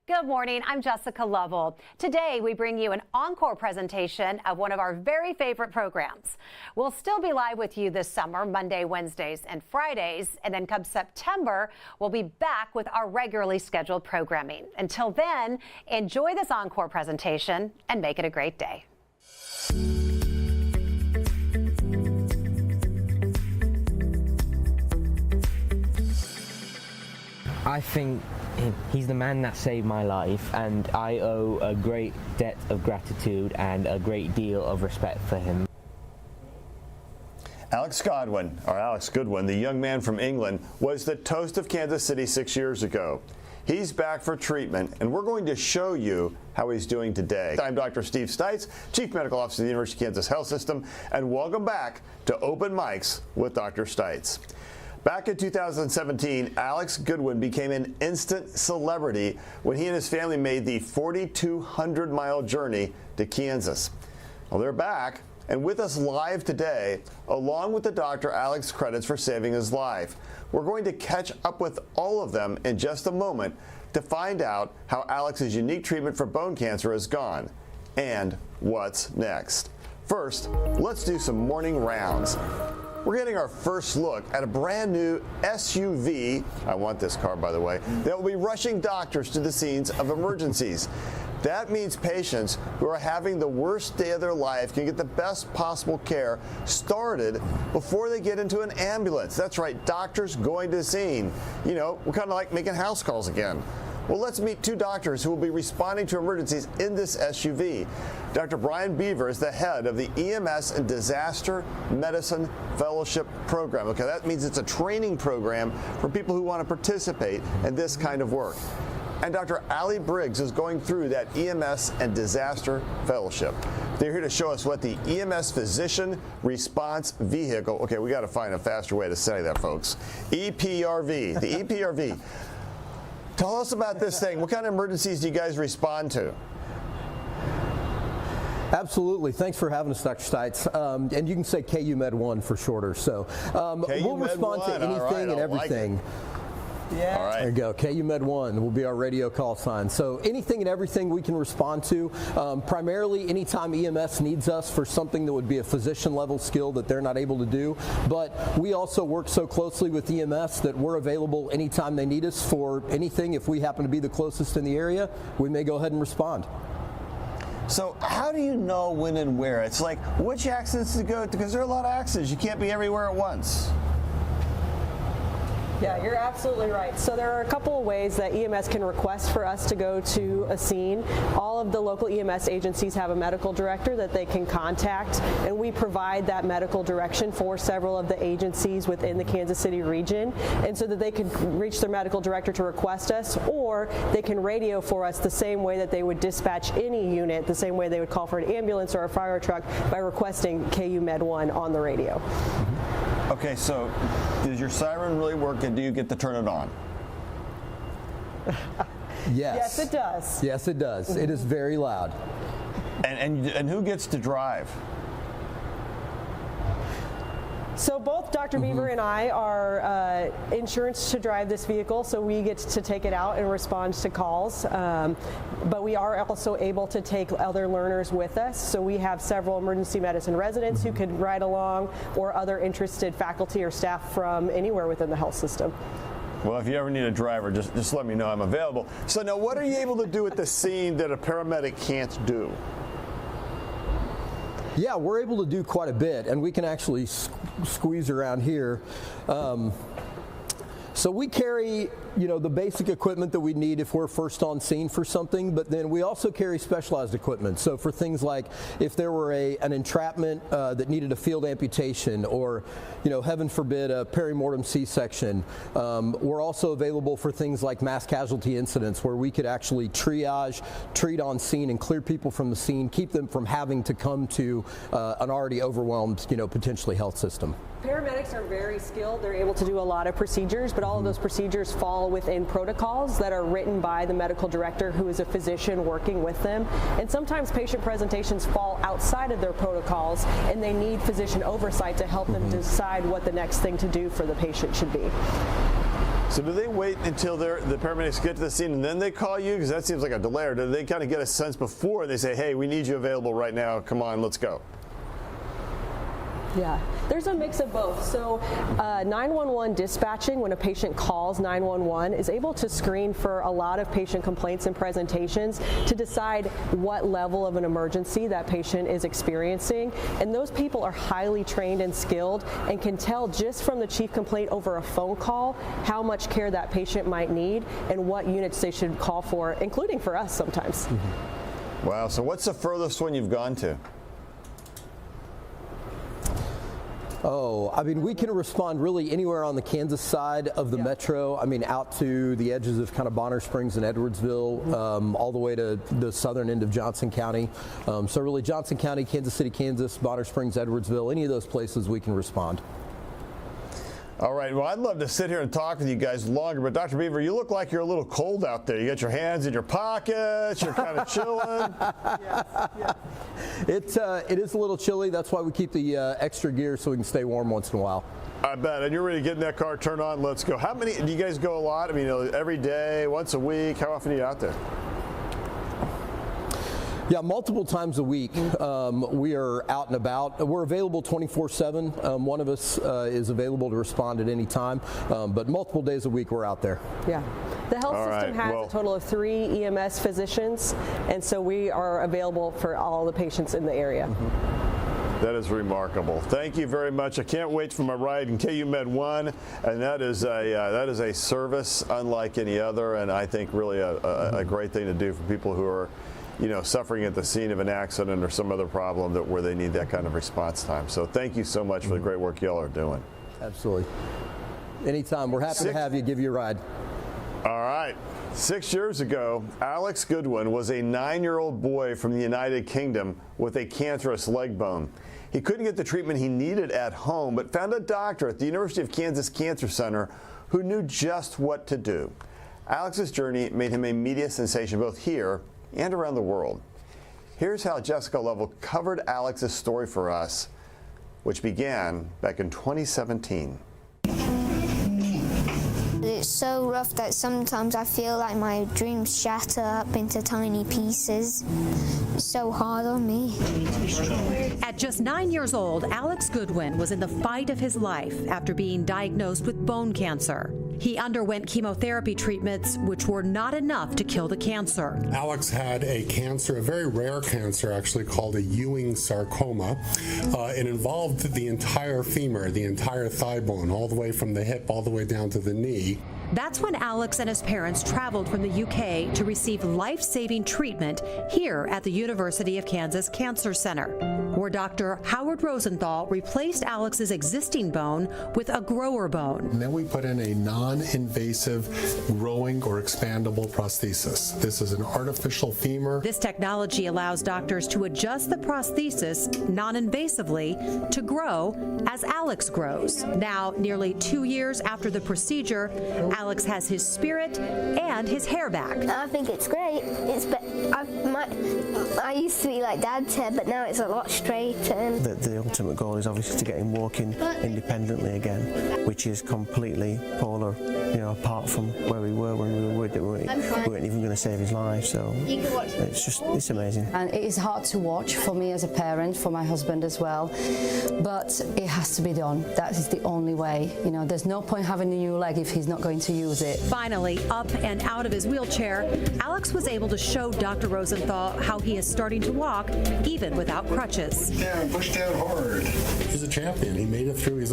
Good morning, I'm Jessica Lovell. Today we bring you an encore presentation of one of our very favorite programs. We'll still be live with you this summer, Monday, Wednesdays, and Fridays, and then come September, we'll be back with our regularly scheduled programming. Until then, enjoy this encore presentation and make it a great day. I think he's the man that saved my life, and I owe a great debt of gratitude and a great deal of respect for him. Alex Goodwin, the young man from England, was the toast of Kansas City 6 years ago. He's back for treatment, and we're going to show you how he's doing today. I'm Dr. Steve Stites, Chief Medical Officer of the University of Kansas Health System, and welcome back to Open Mics with Dr. Stites. Back in 2017, Alex Goodwin became an instant celebrity when he and his family made the 4,200-mile journey to Kansas. Well, they're back and with us live today, along with the doctor Alex credits for saving his life. We're going to catch up with all of them in just a moment to find out how Alex's unique treatment for bone cancer has gone and what's next. First, let's do some morning rounds. We're getting our first look at a brand new SUV, I want this car by the way, that will be rushing doctors to the scenes of emergencies. That means patients who are having the worst day of their life can get the best possible care started before they get into an ambulance. That's right, doctors going to the scene. You know, we're kind of like making house calls again. Well, let's meet two doctors who will be responding to emergencies in this SUV. Dr. Brian Beaver is the head of the EMS and Disaster Medicine Fellowship Program. Okay, that means it's a training program for people who want to participate in this kind of work. And Dr. Allie Briggs is going through that EMS and Disaster Fellowship. They're here to show us what the EMS Physician Response Vehicle, okay, we got to find a faster way to say that, folks. EPRV, the EPRV. Tell us about this thing. What kind of emergencies do you guys respond to? Absolutely. Thanks for having us, Dr. Stites. And you can say KU Med 1 for shorter. So we'll respond to anything and everything. Yeah. All right. There you go. KU Med 1 will be our radio call sign. So anything and everything we can respond to. Primarily anytime EMS needs us for something that would be a physician level skill that they're not able to do. But we also work so closely with EMS that we're available anytime they need us for anything. If we happen to be the closest in the area, we may go ahead and respond. So how do you know when and where? It's like which accidents to go to, because there are a lot of accidents. You can't be everywhere at once. Yeah, you're absolutely right. So there are a couple of ways that EMS can request for us to go to a scene. All of the local EMS agencies have a medical director that they can contact, and we provide that medical direction for several of the agencies within the Kansas City region, and so that they can reach their medical director to request us, or they can radio for us the same way that they would dispatch any unit, the same way they would call for an ambulance or a fire truck by requesting KU Med 1 on the radio. Okay, so does your siren really work, and do you get to turn it on? Yes. Yes, it does. Yes, it does. It is very loud. And who gets to drive? So both Dr. Beaver and I are insurance to drive this vehicle, so we get to take it out and respond to calls. But we are also able to take other learners with us. So we have several emergency medicine residents who could ride along, or other interested faculty or staff from anywhere within the health system. Well, if you ever need a driver, just let me know. I'm available. So now, what are you able to do at the scene that a paramedic can't do? Yeah, we're able to do quite a bit, and we can actually squeeze around here. So we carry, the basic equipment that we need if we're first on scene for something, but then we also carry specialized equipment. So for things like if there were an entrapment that needed a field amputation, or, heaven forbid, a perimortem C-section, we're also available for things like mass casualty incidents where we could actually triage, treat on scene, and clear people from the scene, keep them from having to come to an already overwhelmed, potentially health system. Paramedics are very skilled. They're able to do a lot of procedures, but all of those procedures fall within protocols that are written by the medical director, who is a physician working with them. And sometimes patient presentations fall outside of their protocols, and they need physician oversight to help them decide what the next thing to do for the patient should be. So do they wait until the paramedics get to the scene and then they call you? Because that seems like a delay. Or do they kind of get a sense before and they say, hey, we need you available right now. Come on, let's go. Yeah, there's a mix of both. So 911 dispatching, when a patient calls 911, is able to screen for a lot of patient complaints and presentations to decide what level of an emergency that patient is experiencing. And those people are highly trained and skilled and can tell just from the chief complaint over a phone call how much care that patient might need and what units they should call for, including for us sometimes. Mm-hmm. Wow, so what's the furthest one you've gone to? Oh, I mean, we can respond really anywhere on the Kansas side of the metro. I mean, out to the edges of kind of Bonner Springs and Edwardsville, all the way to the southern end of Johnson County. So really Johnson County, Kansas City, Kansas, Bonner Springs, Edwardsville, any of those places we can respond. All right, well, I'd love to sit here and talk with you guys longer, but Dr. Beaver, you look like you're a little cold out there. You got your hands in your pockets, you're kind of chilling. Yes. It is a little chilly. That's why we keep the extra gear so we can stay warm once in a while. I bet. And you're ready to get in that car, turn on, let's go. How many, do you guys go a lot? I mean, every day, once a week? How often are you out there? Yeah, multiple times a week. We are out and about. We're available 24/7. One of us is available to respond at any time, but multiple days a week we're out there. Yeah. The health system has a total of 3 EMS physicians, and so we are available for all the patients in the area. Mm-hmm. That is remarkable. Thank you very much. I can't wait for my ride in KU Med 1, and that is a service unlike any other, and I think really a great thing to do for people who are, you know, suffering at the scene of an accident or some other problem where they need that kind of response time. So thank you so much for the great work y'all are doing. Absolutely. Anytime. We're happy to have you, give you a ride. All right. 6 years ago, Alex Goodwin was a 9-year-old boy from the United Kingdom with a cancerous leg bone. He couldn't get the treatment he needed at home, but found a doctor at the University of Kansas Cancer Center who knew just what to do. Alex's journey made him a media sensation both here and around the world. Here's how Jessica Lovell covered Alex's story for us, which began back in 2017. It's so rough that sometimes I feel like my dreams shatter up into tiny pieces. It's so hard on me. At just 9 years old, Alex Goodwin was in the fight of his life after being diagnosed with bone cancer. He underwent chemotherapy treatments, which were not enough to kill the cancer. Alex had a cancer, a very rare cancer actually, called a Ewing sarcoma. It involved the entire femur, the entire thigh bone, all the way from the hip all the way down to the knee. That's when Alex and his parents traveled from the UK to receive life-saving treatment here at the University of Kansas Cancer Center, where Dr. Howard Rosenthal replaced Alex's existing bone with a grower bone. And then we put in a non-invasive growing or expandable prosthesis. This is an artificial femur. This technology allows doctors to adjust the prosthesis non-invasively to grow as Alex grows. Now, nearly 2 years after the procedure, Alex has his spirit and his hair back. I think it's great. I used to be like Dad's hair, but now it's a lot straighter. The ultimate goal is obviously to get him walking independently again, which is completely polar, apart from where we were when we were with it. We weren't even going to save his life, so it's amazing. And it is hard to watch for me as a parent, for my husband as well, but it has to be done. That is the only way. There's no point having a new leg if he's not going to use it. Finally, up and out of his wheelchair, Alex was able to show Dr. Rosenthal how he is starting to walk even without crutches. Push down hard. He's a champion. He made it through. His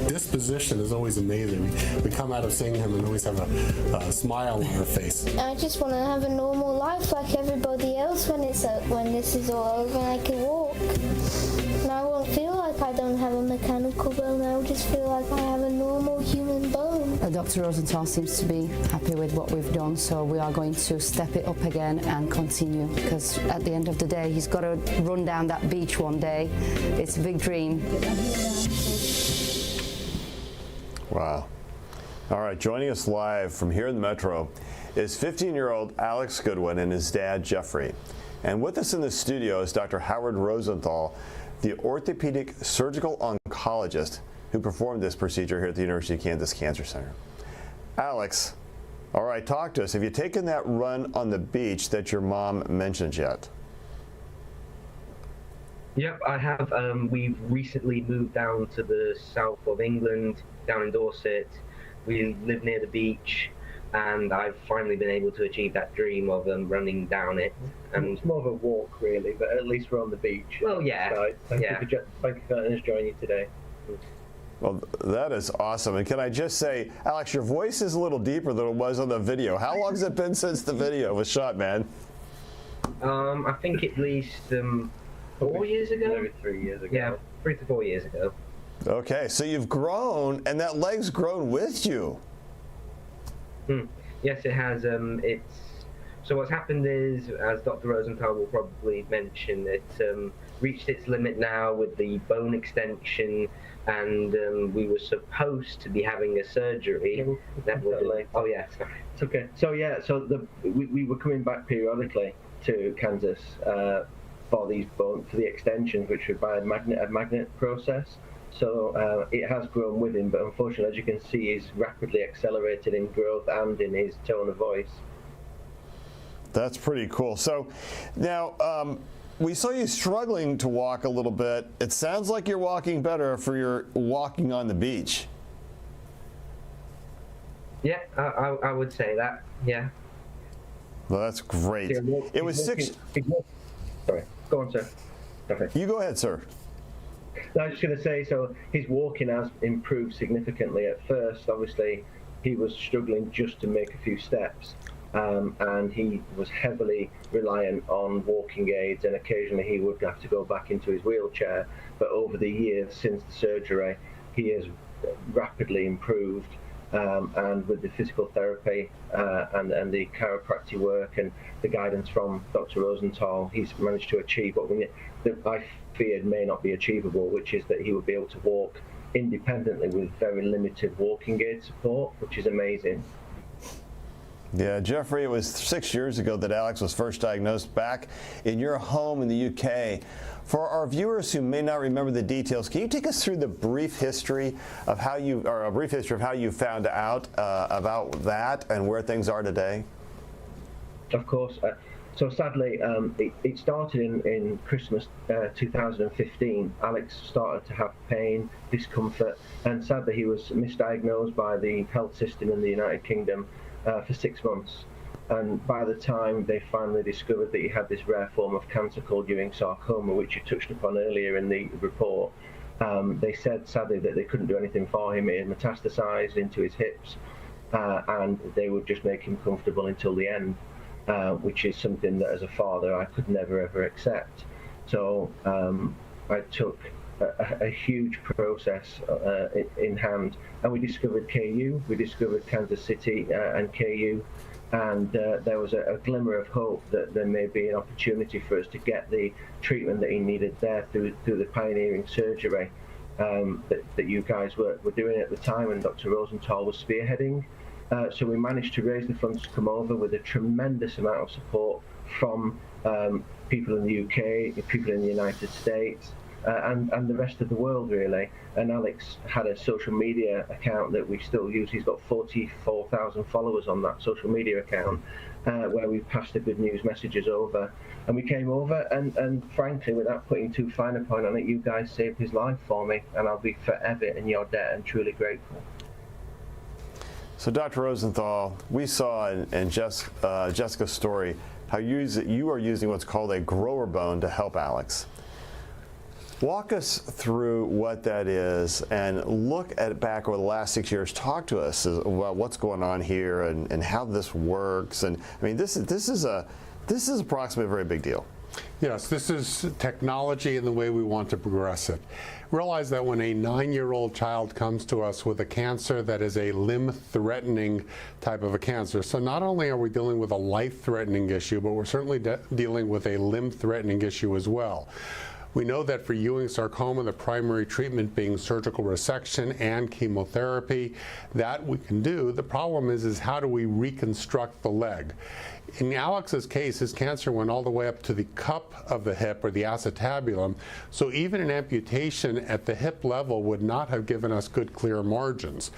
disposition is always amazing. We come out of seeing him and always have a smile on our face. I just want to have a normal life like everybody else when this is all over and I can walk. And I won't feel like I don't have a mechanical bone. I'll just feel like I have a normal human bone. Dr. Rosenthal seems to be happy with what we've done, so we are going to step it up again and continue, because at the end of the day, he's got to run down that beach one day. It's a big dream. Wow. All right, joining us live from here in the Metro is 15-year-old Alex Goodwin and his dad, Jeffrey. And with us in the studio is Dr. Howard Rosenthal, the orthopedic surgical oncologist who performed this procedure here at the University of Kansas Cancer Center. Alex, all right, talk to us. Have you taken that run on the beach that your mom mentioned yet? Yep, I have. We've recently moved down to the south of England, down in Dorset. We live near the beach, and I've finally been able to achieve that dream of running down it. And it's more of a walk, really, but at least we're on the beach. Well, yeah. So thank you for letting us join you today. Well, that is awesome. And can I just say, Alex, your voice is a little deeper than it was on the video. How long has it been since the video was shot, man? I think at least 4 years ago? Maybe 3 years ago. Yeah, 3 to 4 years ago. Okay, so you've grown, and that leg's grown with you. Yes, it has. So what's happened is, as Dr. Rosenthal will probably mention, it's reached its limit now with the bone extension, and we were supposed to be having a surgery. Oh yeah, sorry. It's okay. So yeah, we were coming back periodically to Kansas for the extensions, which were by a magnet process. So it has grown with him, but unfortunately, as you can see, he's rapidly accelerated in growth and in his tone of voice. That's pretty cool. So now we saw you struggling to walk a little bit. It sounds like you're walking better for your walking on the beach. Yeah, I would say that. Yeah. Well, that's great. It was Sorry, go on, sir. Okay. You go ahead, sir. I was just going to say, so his walking has improved significantly. At first, obviously, he was struggling just to make a few steps, and he was heavily reliant on walking aids, and occasionally he would have to go back into his wheelchair. But over the years since the surgery, he has rapidly improved, and with the physical therapy and the chiropractic work and the guidance from Dr. Rosenthal, he's managed to achieve what I feared may not be achievable, which is that he would be able to walk independently with very limited walking aid support, which is amazing. Yeah, Jeffrey, it was 6 years ago that Alex was first diagnosed back in your home in the UK. For our viewers who may not remember the details, can you take us through the brief history of how you found out about that and where things are today? Of course. So sadly, it started in Christmas 2015. Alex started to have pain, discomfort, and sadly he was misdiagnosed by the health system in the United Kingdom for 6 months. And by the time they finally discovered that he had this rare form of cancer called Ewing sarcoma, which you touched upon earlier in the report, they said sadly that they couldn't do anything for him. It had metastasized into his hips, and they would just make him comfortable until the end. Which is something that as a father I could never ever accept. So I took a huge process in hand, and we discovered KU, we discovered Kansas City and KU, and there was a glimmer of hope that there may be an opportunity for us to get the treatment that he needed there through the pioneering surgery that you guys were doing at the time, and Dr. Rosenthal was spearheading. So we managed to raise the funds to come over with a tremendous amount of support from people in the UK, people in the United States, and the rest of the world, really. And Alex had a social media account that we still use. He's got 44,000 followers on that social media account, where we passed the good news messages over. And we came over, and frankly, without putting too fine a point on it, you guys saved his life for me, and I'll be forever in your debt and truly grateful. So, Dr. Rosenthal, we saw in Jessica's story how you are using what's called a grower bone to help Alex. Walk us through what that is and look at it back over the last 6 years. Talk to us about what's going on here and how this works. And I mean, this is approximately a very big deal. Yes, this is technology and the way we want to progress it. Realize that when a 9-year-old child comes to us with a cancer that is a limb-threatening type of a cancer, so not only are we dealing with a life-threatening issue, but we're certainly dealing with a limb-threatening issue as well. We know that for Ewing sarcoma, the primary treatment being surgical resection and chemotherapy, that we can do. The problem is how do we reconstruct the leg? In Alex's case, his cancer went all the way up to the cup of the hip, or the acetabulum, so even an amputation at the hip level would not have given us good, clear margins.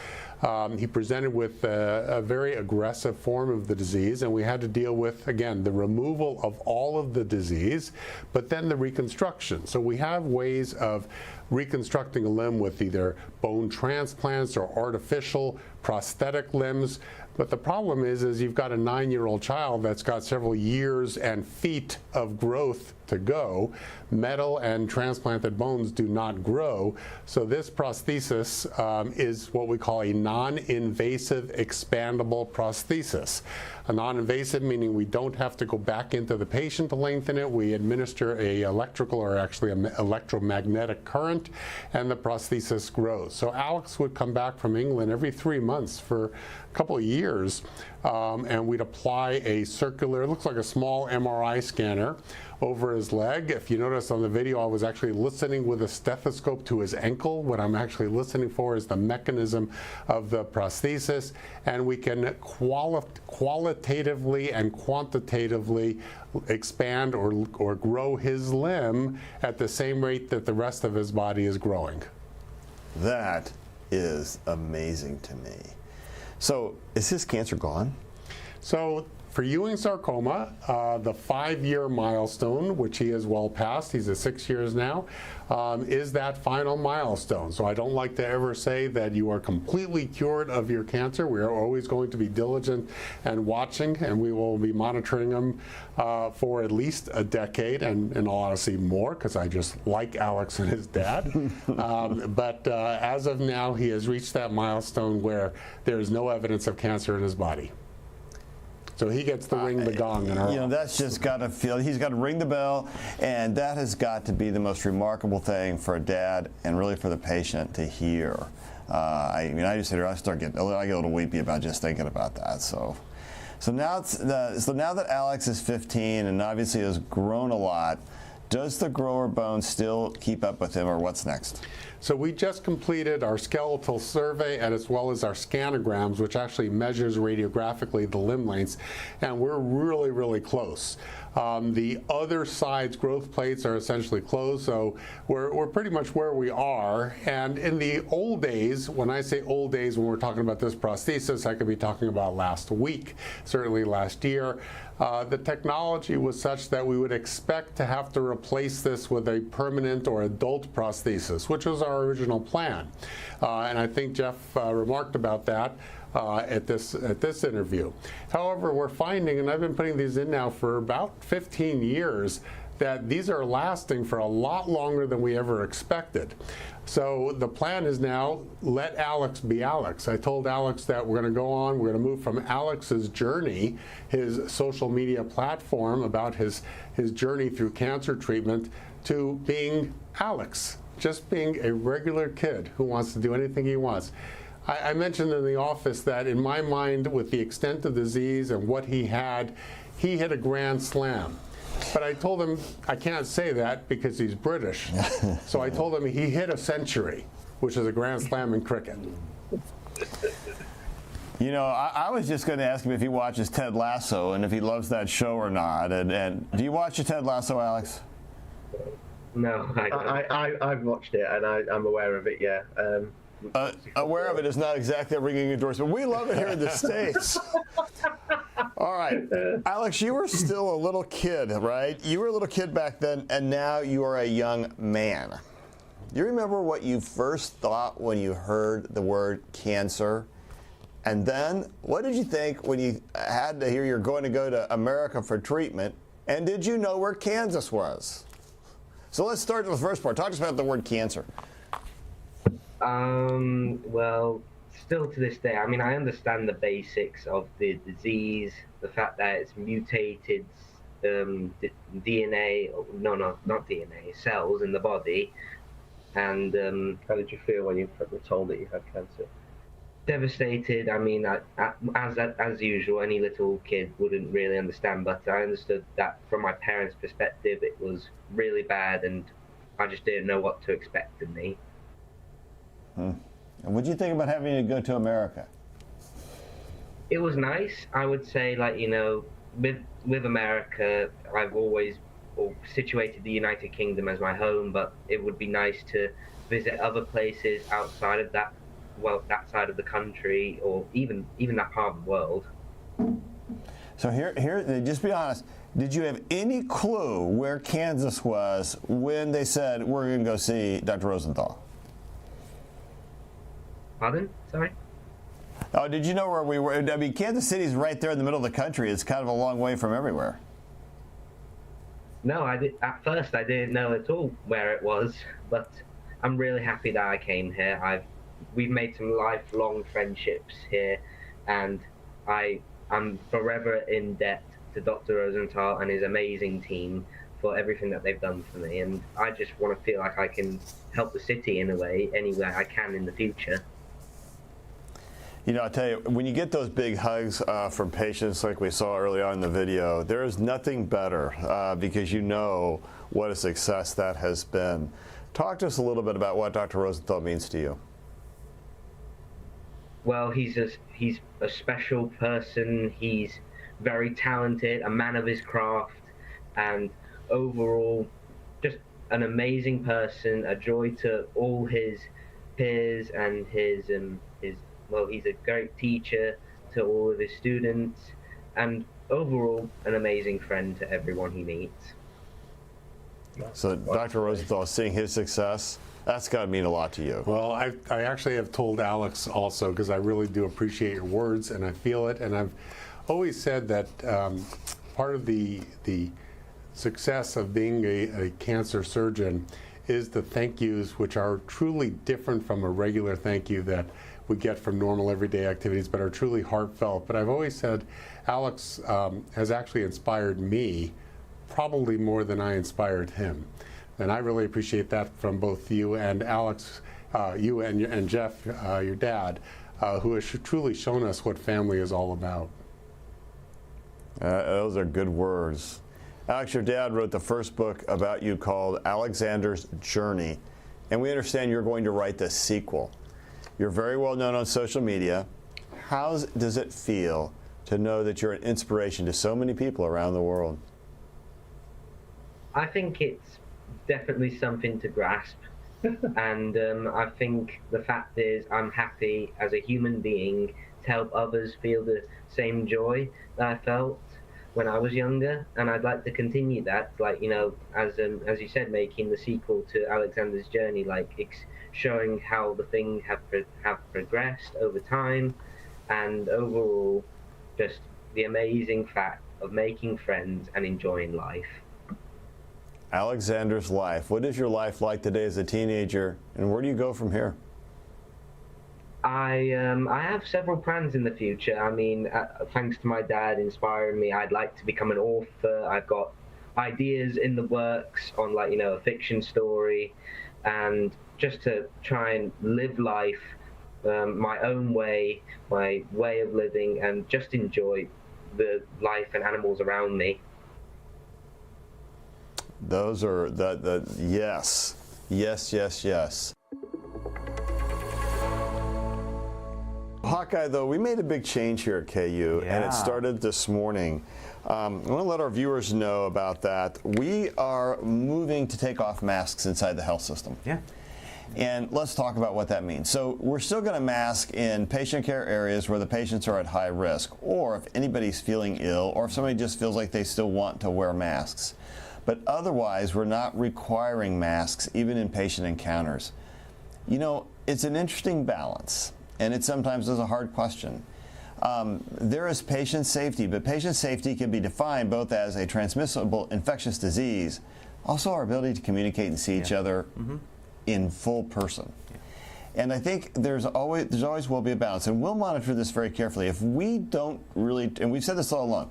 He presented with a very aggressive form of the disease, and we had to deal with, again, the removal of all of the disease, but then the reconstruction. So we have ways of reconstructing a limb with either bone transplants or artificial prosthetic limbs. But the problem is you've got a 9-year-old child that's got several years and feet of growth to go. Metal and transplanted bones do not grow. So this prosthesis is what we call a non-invasive expandable prosthesis. A non-invasive meaning we don't have to go back into the patient to lengthen it. We administer a electrical, or actually an electromagnetic current, and the prosthesis grows. So Alex would come back from England every 3 months for a couple of years, and we'd apply a circular, it looks like a small MRI scanner over his leg. If you notice on the video, I was actually listening with a stethoscope to his ankle. What I'm actually listening for is the mechanism of the prosthesis, and we can qualitatively and quantitatively expand or grow his limb at the same rate that the rest of his body is growing. That is amazing to me. So is his cancer gone? So for Ewing sarcoma, the 5-year milestone, which he is well past, he's at 6 years now, is that final milestone. So I don't like to ever say that you are completely cured of your cancer. We are always going to be diligent and watching, and we will be monitoring him for at least a decade, and in all honesty more, because I just like Alex and his dad. But as of now, he has reached that milestone where there is no evidence of cancer in his body. So he gets to ring the gong in our office. That's just got to feel, he's got to ring the bell, and that has got to be the most remarkable thing for a dad and really for the patient to hear. I just sit here, I get a little weepy about just thinking about that. So now that Alex is 15 and obviously has grown a lot, does the grower bone still keep up with him, or what's next? So we just completed our skeletal survey as well as our scanograms, which actually measures radiographically the limb lengths, and we're really, really close. The other side's growth plates are essentially closed, so we're pretty much where we are. And in the old days, when I say old days, when we're talking about this prosthesis, I could be talking about last week, certainly last year. The technology was such that we would expect to have to replace this with a permanent or adult prosthesis, which was our original plan. And I think Jeff remarked about that at this interview. However, we're finding, and I've been putting these in now for about 15 years, that these are lasting for a lot longer than we ever expected. So the plan is now, let Alex be Alex. I told Alex that we're going to go on, we're going to move from Alex's journey, his social media platform about his journey through cancer treatment, to being Alex, just being a regular kid who wants to do anything he wants. I mentioned in the office that in my mind, with the extent of disease and what he hit a grand slam. But I told him I can't say that because he's British. So I told him he hit a century, which is a grand slam in cricket. I was just going to ask him if he watches Ted Lasso and if he loves that show or not. And do you watch the Ted Lasso, Alex? No, I don't. I've watched it, and I'm aware of it, yeah. Aware of it is not exactly a ringing endorsement. We love it here in the States. All right. Alex, you were still a little kid, right? You were a little kid back then, and now you are a young man. Do you remember what you first thought when you heard the word cancer? And then, what did you think when you had to hear you're going to go to America for treatment? And did you know where Kansas was? So let's start with the first part. Talk to us about the word cancer. Well, still to this day, I understand the basics of the disease, the fact that it's mutated DNA, not DNA, cells in the body. And how did you feel when you were told that you had cancer? Devastated. As usual, any little kid wouldn't really understand, but I understood that from my parents' perspective, it was really bad, and I just didn't know what to expect of me. And what did you think about having to go to America? It was nice. I would say, with America, I've always situated the United Kingdom as my home, but it would be nice to visit other places outside of that that side of the country, or even that part of the world. So here, just be honest. Did you have any clue where Kansas was when they said we're going to go see Dr. Rosenthal? Pardon? Sorry? Oh, did you know where we were? I mean, Kansas City's right there in the middle of the country. It's kind of a long way from everywhere. No, at first I didn't know at all where it was, but I'm really happy that I came here. We've made some lifelong friendships here, and I'm forever in debt to Dr. Rosenthal and his amazing team for everything that they've done for me, and I just want to feel like I can help the city in a way, any way I can in the future. You know, I'll tell you, when you get those big hugs from patients like we saw early on in the video, there is nothing better because you know what a success that has been. Talk to us a little bit about what Dr. Rosenthal means to you. Well, he's a special person. He's very talented, a man of his craft, and overall just an amazing person, a joy to all his peers, and he's a great teacher to all of his students, and overall an amazing friend to everyone he meets. So Dr. Rosenthal, seeing his success, that's got to mean a lot to you. Well, I actually have told Alex also, because I really do appreciate your words and I feel it, and I've always said that part of the success of being a cancer surgeon is the thank yous, which are truly different from a regular thank you that we get from normal everyday activities, but are truly heartfelt. But I've always said Alex has actually inspired me probably more than I inspired him. And I really appreciate that from both you and Alex, you and Jeff, your dad, who has truly shown us what family is all about. Those are good words. Alex, your dad wrote the first book about you called Alexander's Journey, and we understand you're going to write the sequel. You're very well known on social media. How does it feel to know that you're an inspiration to so many people around the world? I think it's definitely something to grasp, and I think the fact is I'm happy as a human being to help others feel the same joy that I felt when I was younger, and I'd like to continue that, like, you know, as you said, making the sequel to Alexander's Journey, like showing how the things have progressed over time, and overall just the amazing fact of making friends and enjoying life. Alexander's life. What is your life like today as a teenager, and where do you go from here? I have several plans in the future. I mean, thanks to my dad inspiring me, I'd like to become an author. I've got ideas in the works on, like, you know, a fiction story, and just to try and live life my own way, my way of living, and just enjoy the life and animals around me. Those are yes. Hawkeye, though, we made a big change here at KU, and it started this morning. I want to let our viewers know about that. We are moving to take off masks inside the health system. Yeah. And let's talk about what that means. So we're still going to mask in patient care areas where the patients are at high risk, or if anybody's feeling ill, or if somebody just feels like they still want to wear masks. But otherwise, we're not requiring masks, even in patient encounters. You know, it's an interesting balance, and it sometimes is a hard question. There is patient safety, but patient safety can be defined both as a transmissible infectious disease, also our ability to communicate and see each other in full person. And I think there's always will be a balance, and we'll monitor this very carefully. If we don't really, and we've said this all along,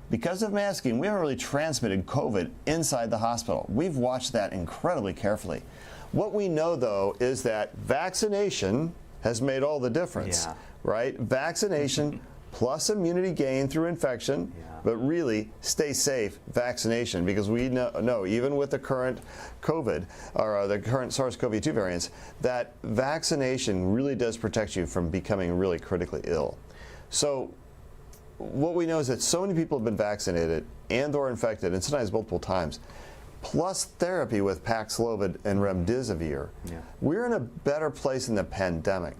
because of masking, we haven't really transmitted COVID inside the hospital. We've watched that incredibly carefully. What we know, though, is that vaccination has made all the difference, right? Vaccination plus immunity gain through infection, but really stay safe vaccination, because we know even with the current COVID, or the current SARS-CoV-2 variants, that vaccination really does protect you from becoming really critically ill. So what we know is that so many people have been vaccinated and or infected, and sometimes multiple times, plus therapy with Paxlovid and Remdesivir. We're in a better place in the pandemic.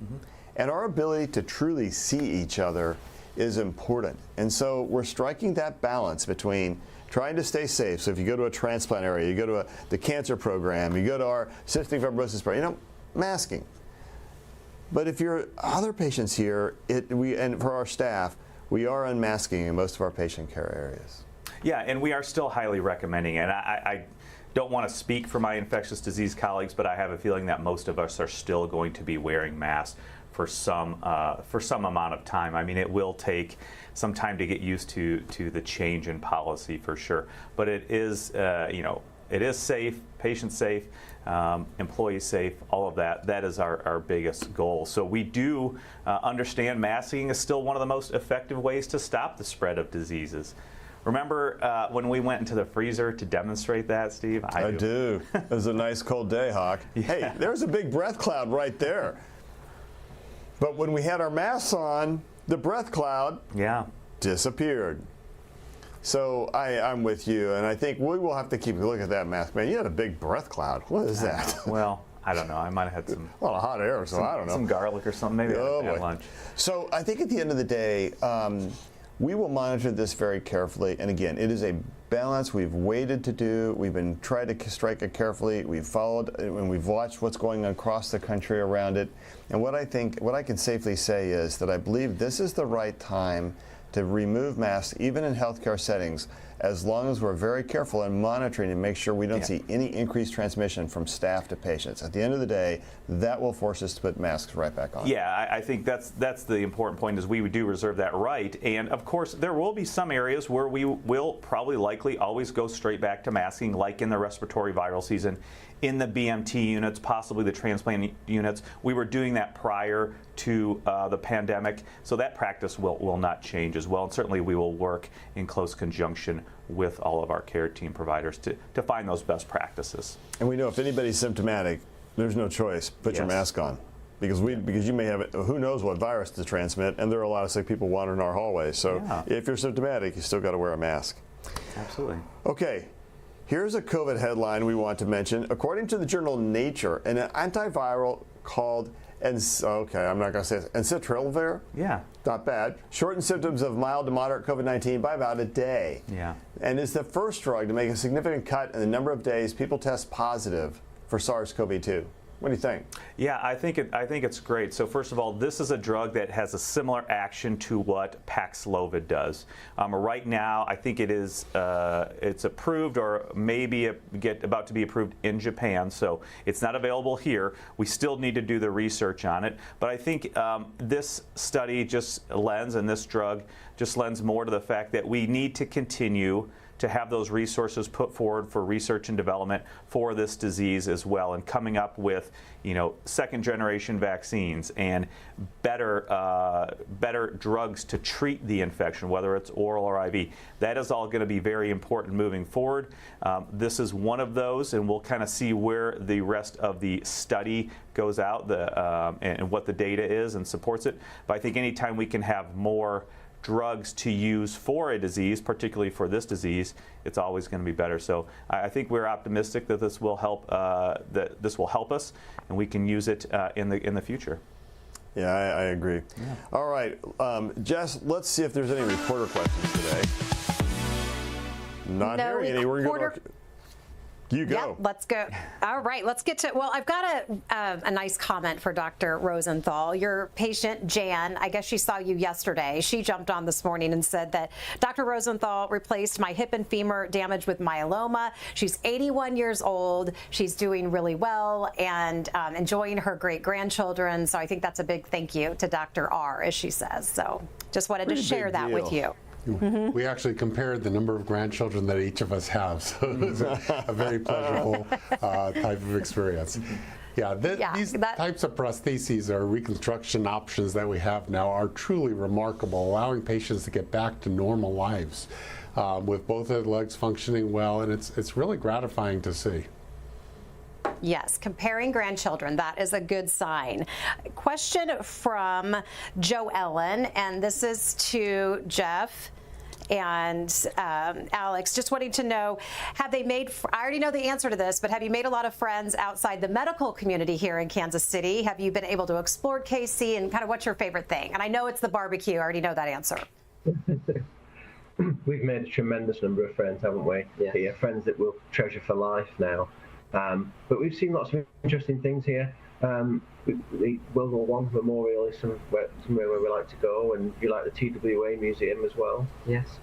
And our ability to truly see each other is important. And so we're striking that balance between trying to stay safe. So if you go to a transplant area, you go to the cancer program, you go to our cystic fibrosis program, masking. But if you're other patients here, and for our staff, we are unmasking in most of our patient care areas. Yeah, and we are still highly recommending it. I don't want to speak for my infectious disease colleagues, but I have a feeling that most of us are still going to be wearing masks for some amount of time. I mean, it will take some time to get used to the change in policy for sure. But it is, it is safe, patient safe, employee safe, all of that. That is our biggest goal. So we do understand masking is still one of the most effective ways to stop the spread of diseases. Remember when we went into the freezer to demonstrate that, Steve? I do. It was a nice cold day, Hawk. Yeah. Hey, there's a big breath cloud right there. But when we had our masks on, the breath cloud disappeared. So I'm with you, and I think we will have to keep a look at that mask. Man, you had a big breath cloud. What is that? Well, I don't know. I might have had a lot of hot air, so I don't know. Some garlic or something. Maybe I had lunch. So I think at the end of the day, we will monitor this very carefully. And again, it is a balance we've waited to do. We've been trying to strike it carefully. We've followed and we've watched what's going on across the country around it. And what I can safely say is that I believe this is the right time to remove masks, even in healthcare settings, as long as we're very careful in monitoring and make sure we don't see any increased transmission from staff to patients. At the end of the day, that will force us to put masks right back on. Yeah, I think that's the important point, is we do reserve that right. And of course, there will be some areas where we will probably likely always go straight back to masking, like in the respiratory viral season, in the BMT units, possibly the transplant units. We were doing that prior to the pandemic, so that practice will not change as well. And certainly we will work in close conjunction with all of our care team providers to find those best practices. And we know if anybody's symptomatic, there's no choice. Put your mask on. Because you may have, who knows what virus to transmit, and there are a lot of sick people wandering our hallways. So if you're symptomatic, you still got to wear a mask. Absolutely. Okay. Here's a COVID headline we want to mention. According to the journal Nature, an antiviral called I'm not going to say it, ensitrelvir. Yeah. Not bad. Shortened symptoms of mild to moderate COVID-19 by about a day. Yeah. And is the first drug to make a significant cut in the number of days people test positive for SARS-CoV-2. What do you think? Yeah, I think it's great. So first of all, this is a drug that has a similar action to what Paxlovid does. Right now, I think it's approved or maybe about to be approved in Japan. So it's not available here. We still need to do the research on it. But I think this study and this drug just lends more to the fact that we need to continue to have those resources put forward for research and development for this disease as well, and coming up with, second generation vaccines and better drugs to treat the infection, whether it's oral or IV. That is all going to be very important moving forward. This is one of those, and we'll kind of see where the rest of the study goes out, and what the data is and supports it. But I think anytime we can have more drugs to use for a disease, particularly for this disease, it's always going to be better. So I think we're optimistic that this will help. That this will help us, and we can use it in the future. Yeah, I agree. Yeah. All right, Jess, let's see if there's any reporter questions today. Not hearing any. We're going to. You go. Yep, let's go. All right, let's get to, well, I've got a nice comment for Dr. Rosenthal. Your patient, Jan, I guess she saw you yesterday. She jumped on this morning and said that Dr. Rosenthal replaced my hip and femur damage with myeloma. She's 81 years old. She's doing really well and enjoying her great-grandchildren. So I think that's a big thank you to Dr. R, as she says. So just wanted to share that with you. Mm-hmm. We actually compared the number of grandchildren that each of us have, so it was a very pleasurable type of experience. Yeah, these types of prostheses or reconstruction options that we have now are truly remarkable, allowing patients to get back to normal lives with both their legs functioning well, and it's really gratifying to see. Yes, comparing grandchildren, that is a good sign. Question from Joe Ellen, and this is to Jeff. And Alex, just wanting to know, have they made, I already know the answer to this, but have you made a lot of friends outside the medical community here in Kansas City? Have you been able to explore KC, and kind of what's your favorite thing? And I know it's the barbecue. I already know that answer. We've made a tremendous number of friends, haven't we? Yeah. Here, friends that we'll treasure for life now. But we've seen lots of interesting things here. The World War I Memorial is somewhere where we like to go, and you like the TWA Museum as well. Yes.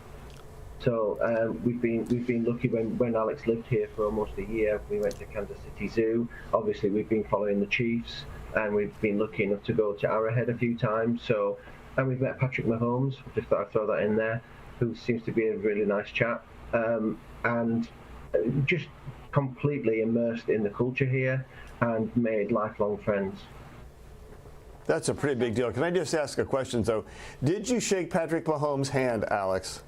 So we've been lucky when Alex lived here for almost a year. We went to Kansas City Zoo. Obviously, we've been following the Chiefs, and we've been lucky enough to go to Arrowhead a few times. So, and we've met Patrick Mahomes. Just thought I'd throw that in there, who seems to be a really nice chap, and just completely immersed in the culture here and made lifelong friends. That's a pretty big deal. Can I just ask a question, though? Did you shake Patrick Mahomes' hand, Alex?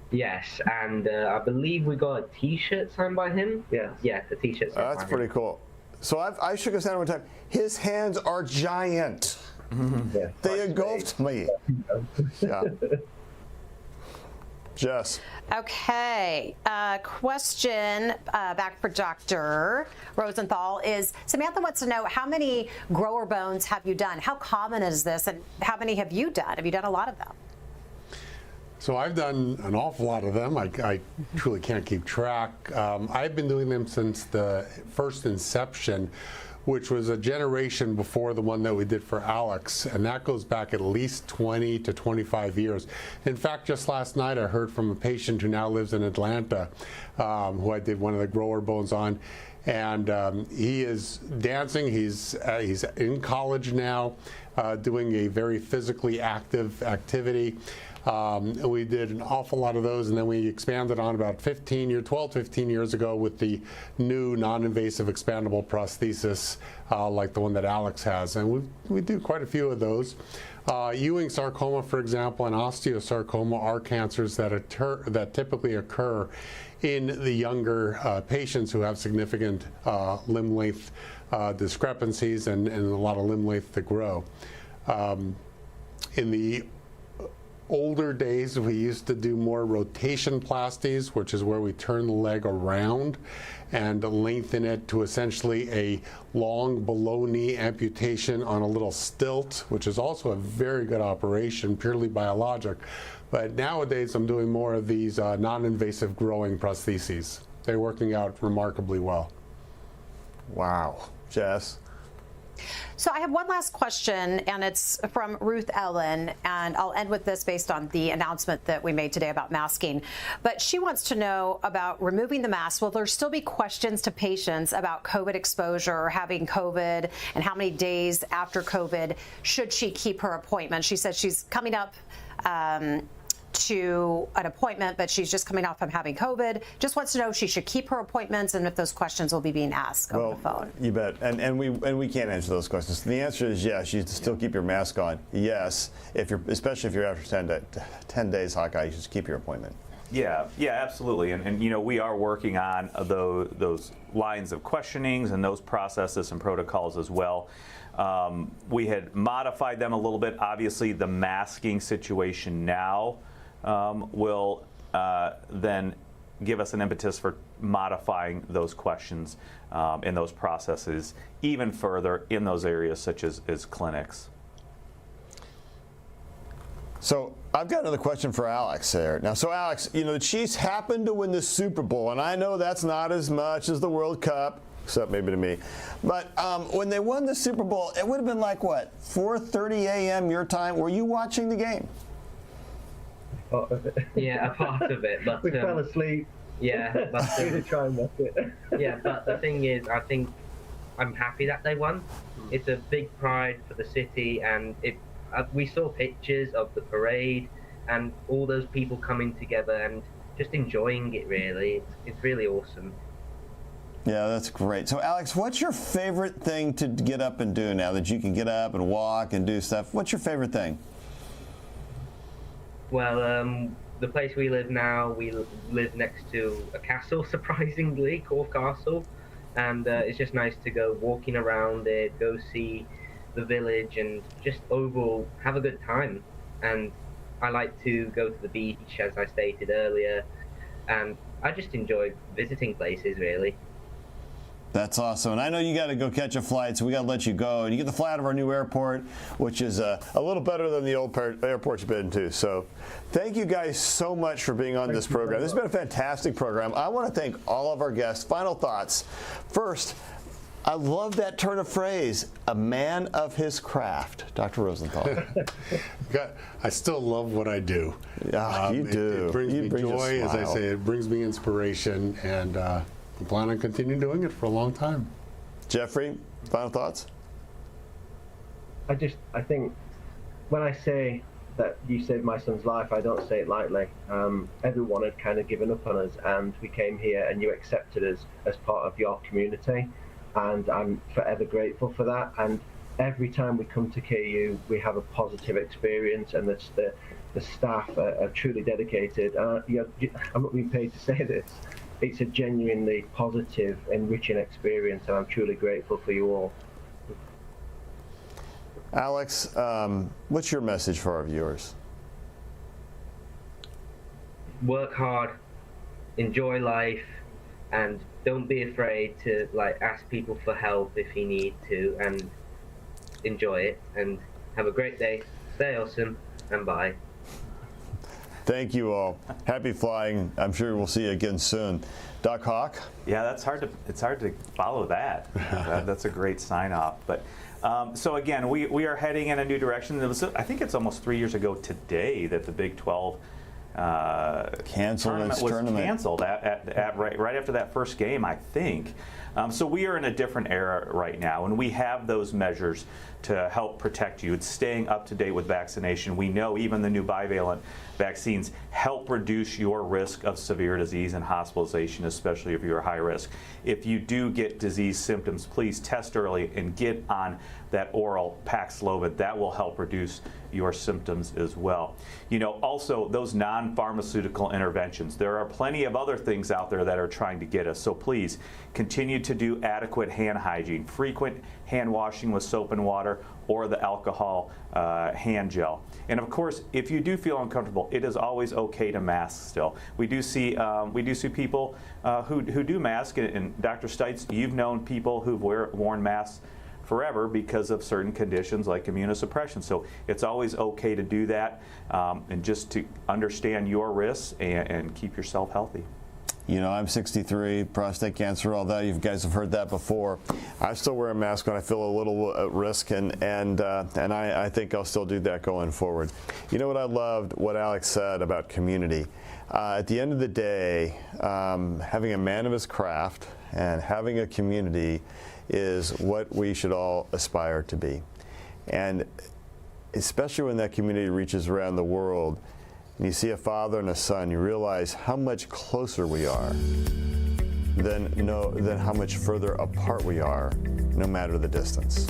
Yes, and I believe we got a T-shirt signed by him. Yeah. Yeah, the T-shirt signed by him. That's pretty cool. So I shook his hand one time. His hands are giant. Yeah, they engulfed me. Yeah. Jess. Okay. Question back for Dr. Rosenthal is, Samantha wants to know, how many grower bones have you done? How common is this, and how many have you done? Have you done a lot of them? So I've done an awful lot of them. I truly can't keep track. I've been doing them since the first inception, which was a generation before the one that we did for Alex, and that goes back at least 20 to 25 years. In fact, just last night I heard from a patient who now lives in Atlanta, who I did one of the grower bones on, and he is dancing. He's in college now, doing a very physically active activity. We did an awful lot of those, and then we expanded on about 12, 15 years ago with the new non-invasive expandable prosthesis, like the one that Alex has, and we do quite a few of those. Ewing sarcoma, for example, and osteosarcoma are cancers that typically occur in the younger patients who have significant limb length discrepancies and a lot of limb length to grow. In the older days, we used to do more rotation plasties, which is where we turn the leg around and lengthen it to essentially a long below knee amputation on a little stilt, which is also a very good operation, purely biologic. But nowadays, I'm doing more of these non-invasive growing prostheses. They're working out remarkably well. Wow. Jess? So I have one last question, and it's from Ruth Ellen, and I'll end with this based on the announcement that we made today about masking. But she wants to know about removing the mask. Will there still be questions to patients about COVID exposure or having COVID, and how many days after COVID should she keep her appointment? She says she's coming up to an appointment, but she's just coming off from having COVID. Just wants to know if she should keep her appointments and if those questions will be being asked over the phone. You bet. And we can't answer those questions. The answer is yes. You still keep your mask on. Yes, especially if you're after 10 days, Hawkeye, you should keep your appointment. Yeah, absolutely. And you know, we are working on those lines of questionings and those processes and protocols as well. We had modified them a little bit. Obviously, the masking situation now will then give us an impetus for modifying those questions and those processes even further in those areas such as clinics. So I've got another question for Alex there. Now, so Alex, you know, the Chiefs happened to win the Super Bowl, and I know that's not as much as the World Cup, except maybe to me. But when they won the Super Bowl, it would have been like, what, 4:30 a.m. your time? Were you watching the game? Part of it. Yeah, a part of it. But we fell asleep. Yeah. But, we did try and watch it. Yeah, but the thing is, I think I'm happy that they won. It's a big pride for the city, and we saw pictures of the parade and all those people coming together and just enjoying it, really. It's really awesome. Yeah, that's great. So, Alex, what's your favorite thing to get up and do now that you can get up and walk and do stuff? What's your favorite thing? Well, the place we live now, we live next to a castle, surprisingly, Encore Castle. And it's just nice to go walking around it, go see the village, and just overall have a good time. And I like to go to the beach, as I stated earlier, and I just enjoy visiting places, really. That's awesome. And I know you got to go catch a flight, so we got to let you go. And you get to fly out of our new airport, which is a little better than the old airport you've been to. So thank you guys so much for being on this program. This has been a fantastic program. I want to thank all of our guests. Final thoughts. First, I love that turn of phrase, a man of his craft. Dr. Rosenthal. I still love what I do. You do. It brings me joy, as I say, it brings me inspiration, and I plan on continuing doing it for a long time. Jeffrey, final thoughts? I think when I say that you saved my son's life, I don't say it lightly. Everyone had kind of given up on us, and we came here and you accepted us as part of your community. And I'm forever grateful for that. And every time we come to KU, we have a positive experience, and the staff are truly dedicated. I'm not being paid to say this. It's a genuinely positive, enriching experience, and I'm truly grateful for you all. Alex, what's your message for our viewers? Work hard, enjoy life, and don't be afraid to ask people for help if you need to, and enjoy it. And have a great day. Stay awesome, and bye. Thank you all. Happy flying. I'm sure we'll see you again soon. Doc Hawk? Yeah, it's hard to follow that. That's a great sign off. But so again, we are heading in a new direction. I think it's almost 3 years ago today that the Big 12 tournament was canceled right after that first game, I think. So we are in a different era right now, and we have those measures to help protect you. It's staying up to date with vaccination. We know even the new bivalent vaccines help reduce your risk of severe disease and hospitalization, especially if you're high risk. If you do get disease symptoms, please test early and get on that oral Paxlovid. That will help reduce your symptoms as well. You know, also those non-pharmaceutical interventions. There are plenty of other things out there that are trying to get us. So please continue to do adequate hand hygiene, frequent hand washing with soap and water, or the alcohol hand gel. And of course, if you do feel uncomfortable, it is always okay to mask still. We do see people who do mask, and Dr. Stites, you've known people who've worn masks forever because of certain conditions like immunosuppression. So it's always okay to do that, and just to understand your risks and keep yourself healthy. You know, I'm 63, prostate cancer, all that. You guys have heard that before. I still wear a mask when I feel a little at risk, and I think I'll still do that going forward. You know what I loved? What Alex said about community. At the end of the day, having a man of his craft and having a community is what we should all aspire to be. And especially when that community reaches around the world, and you see a father and a son, you realize how much closer we are than how much further apart we are, no matter the distance.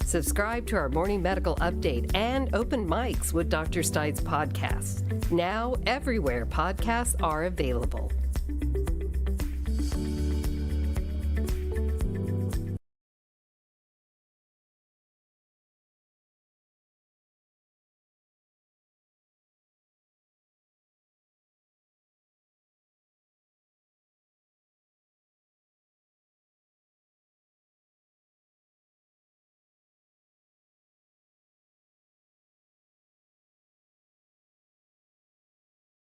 Subscribe to our morning medical update and open mics with Dr. Stites podcasts. Now everywhere podcasts are available.